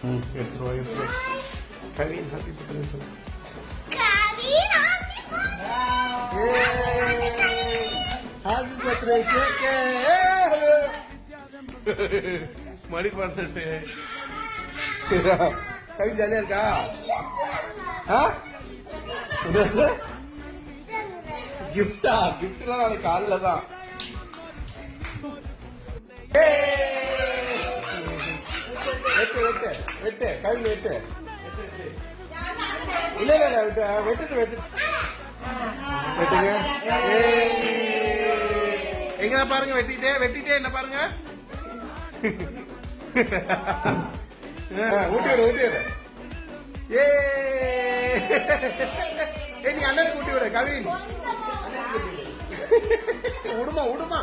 எடுத்துருவா எடுத்துருவா. Kavin happy birthday சொல்லு. Happy birthday ஷேக்கே. மணி பண்ணிட்டு கவி ஜாலியா இருக்கா? கிஃப்டா? கிஃப்ட்லாம் நாளைக்கு காலைல தான். வெட்டு வெட்டு வெட்டு கவி வெட்டு. இல்ல இல்ல இல்ல வெட்டுட்டு வெட்டுங்க. எங்க பாருங்க வெட்டிட்டே வெட்டிட்டே என்ன பாருங்க. ஊட்டி விடு ஊட்டி விடு. ஏ நீ அண்ணனுக்கு ஊட்டி விடு கவின். உடுமா உடுமா.